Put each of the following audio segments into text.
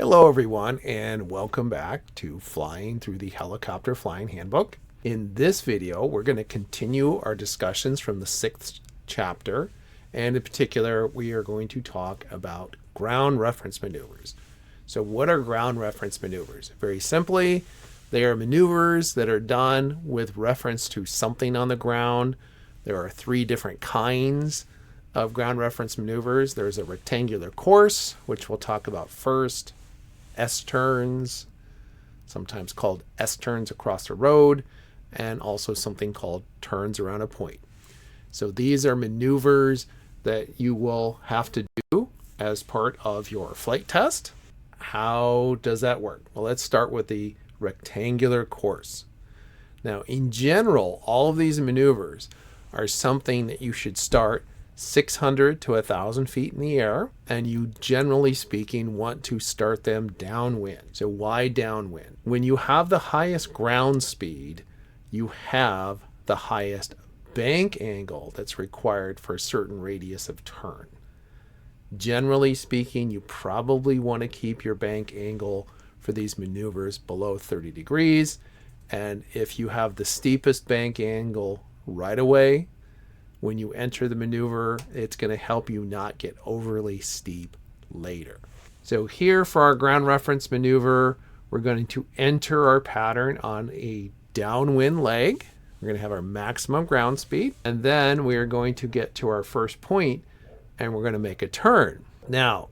Hello everyone and welcome back to Flying Through the Helicopter Flying Handbook. In this video we're going to continue our discussions from the 6th chapter, and in particular we are going to talk about ground reference maneuvers. So what are ground reference maneuvers? Very simply, they are maneuvers that are done with reference to something on the ground. There are three different kinds of ground reference maneuvers. There's a rectangular course, which we'll talk about first. S-turns, sometimes called S-turns across a road, and also something called turns around a point. So these are maneuvers that you will have to do as part of your flight test. How does that work? Well, let's start with the rectangular course. Now, in general, all of these maneuvers are something that you should start 600 to 1,000 feet in the air, and you generally speaking want to start them downwind. So why downwind? When you have the highest ground speed, you have the highest bank angle that's required for a certain radius of turn. Generally speaking, you probably want to keep your bank angle for these maneuvers below 30 degrees, and if you have the steepest bank angle right away, when you enter the maneuver, it's going to help you not get overly steep later. So here for our ground reference maneuver, we're going to enter our pattern on a downwind leg. We're going to have our maximum ground speed, and then we are going to get to our first point and we're going to make a turn. Now,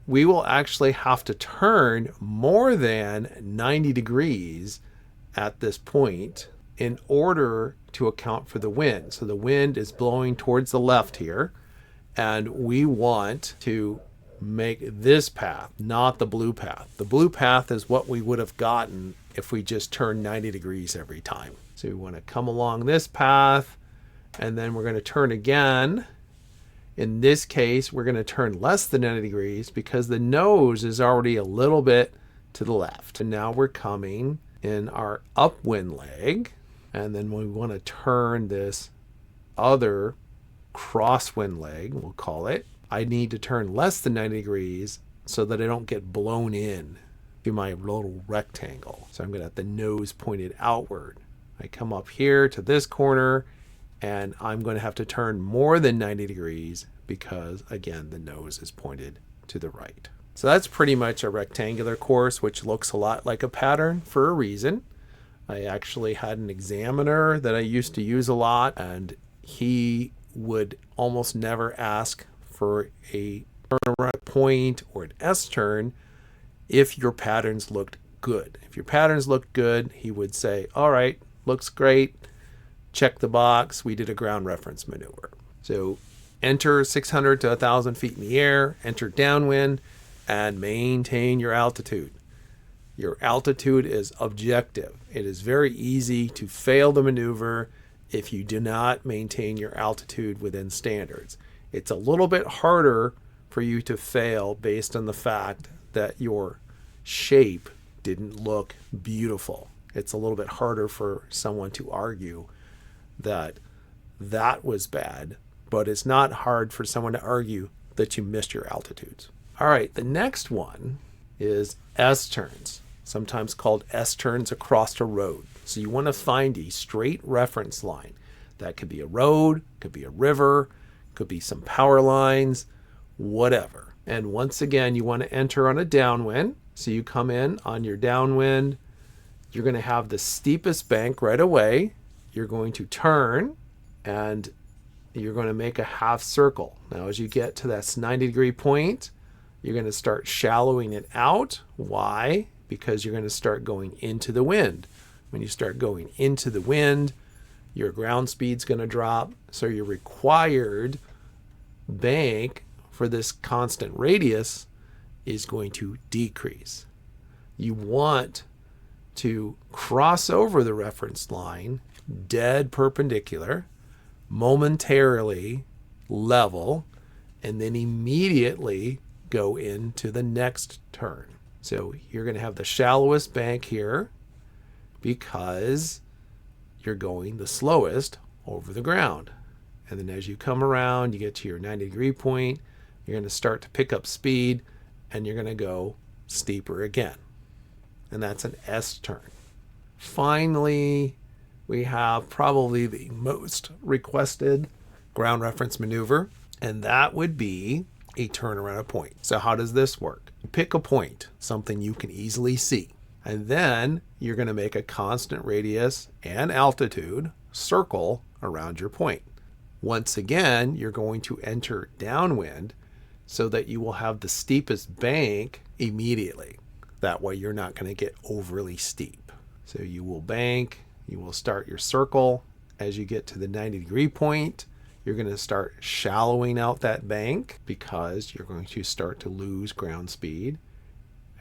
we will actually have to turn more than 90 degrees at this point in order to account for the wind. So the wind is blowing towards the left here, and we want to make this path, not the blue path. The blue path is what we would have gotten if we just turned 90 degrees every time. So we want to come along this path, and then we're going to turn again. In this case, we're going to turn less than 90 degrees because the nose is already a little bit to the left. And now we're coming in our upwind leg, and then we want to turn this other crosswind leg, we'll call it. I need to turn less than 90 degrees so that I don't get blown in to my little rectangle. So I'm going to have the nose pointed outward. I come up here to this corner, and I'm going to have to turn more than 90 degrees because, again, the nose is pointed to the right. So that's pretty much a rectangular course, which looks a lot like a pattern for a reason. I actually had an examiner that I used to use a lot, and he would almost never ask for a turn around point or an S-turn if your patterns looked good. If your patterns looked good, he would say, all right, looks great, check the box, we did a ground reference maneuver. So enter 600 to 1,000 feet in the air, enter downwind, and maintain your altitude. Your altitude is objective. It is very easy to fail the maneuver if you do not maintain your altitude within standards. It's a little bit harder for you to fail based on the fact that your shape didn't look beautiful. It's a little bit harder for someone to argue that that was bad, but it's not hard for someone to argue that you missed your altitudes. All right, the next one is S-turns, sometimes called S-turns across a road. So you want to find a straight reference line. That could be a road, could be a river, could be some power lines, whatever. And once again, you want to enter on a downwind. So you come in on your downwind. You're going to have the steepest bank right away. You're going to turn, and you're going to make a half circle. Now, as you get to that 90-degree point, you're going to start shallowing it out. Why? Because you're going to start going into the wind. When you start going into the wind, your ground speed's going to drop, so your required bank for this constant radius is going to decrease. You want to cross over the reference line dead perpendicular, momentarily level, and then immediately go into the next turn. So you're going to have the shallowest bank here because you're going the slowest over the ground. And then as you come around, you get to your 90-degree point, you're going to start to pick up speed, and you're going to go steeper again. And that's an S turn. Finally, we have probably the most requested ground reference maneuver, and that would be a turn around a point. So how does this work? Pick a point, something you can easily see, and then you're going to make a constant radius and altitude circle around your point. Once again, you're going to enter downwind so that you will have the steepest bank immediately. That way you're not going to get overly steep. So you will bank, you will start your circle. As you get to the 90-degree point, you're going to start shallowing out that bank because you're going to start to lose ground speed.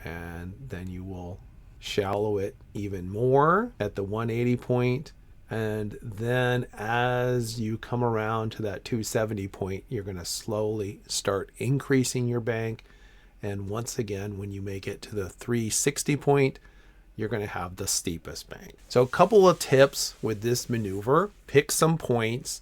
And then you will shallow it even more at the 180 point. And then as you come around to that 270 point, you're going to slowly start increasing your bank. And once again, when you make it to the 360 point, you're going to have the steepest bank. So a couple of tips with this maneuver: pick some points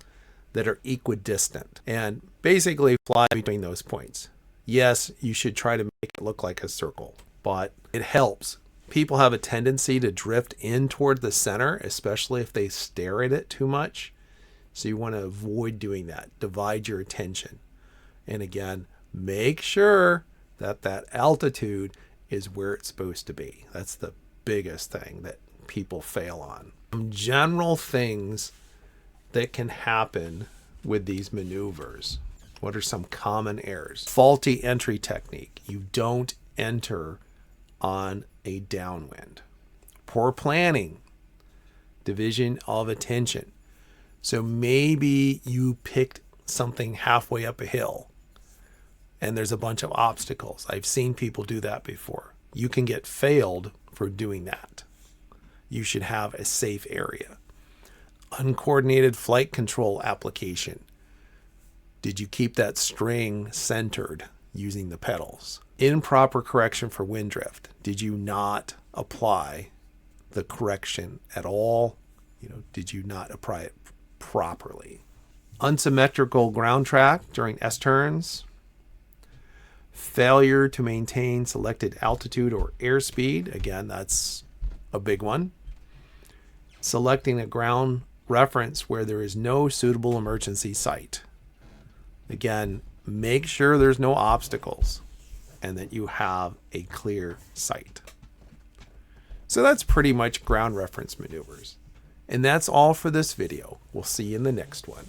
that are equidistant and basically fly between those points. Yes, you should try to make it look like a circle, but it helps. People have a tendency to drift in toward the center, especially if they stare at it too much. So you want to avoid doing that. Divide your attention. And again, make sure that that altitude is where it's supposed to be. That's the biggest thing that people fail on. Some general things that can happen with these maneuvers. What are some common errors? Faulty entry technique. You don't enter on a downwind. Poor planning. Division of attention. So maybe you picked something halfway up a hill and there's a bunch of obstacles. I've seen people do that before. You can get failed for doing that. You should have a safe area. Uncoordinated flight control application. Did you keep that string centered using the pedals? Improper correction for wind drift. Did you not apply the correction at all? Did you not apply it properly? Unsymmetrical ground track during S-turns. Failure to maintain selected altitude or airspeed. Again, that's a big one. Selecting a ground reference where there is no suitable emergency site. Again, make sure there's no obstacles and that you have a clear sight. So that's pretty much ground reference maneuvers. And that's all for this video. We'll see you in the next one.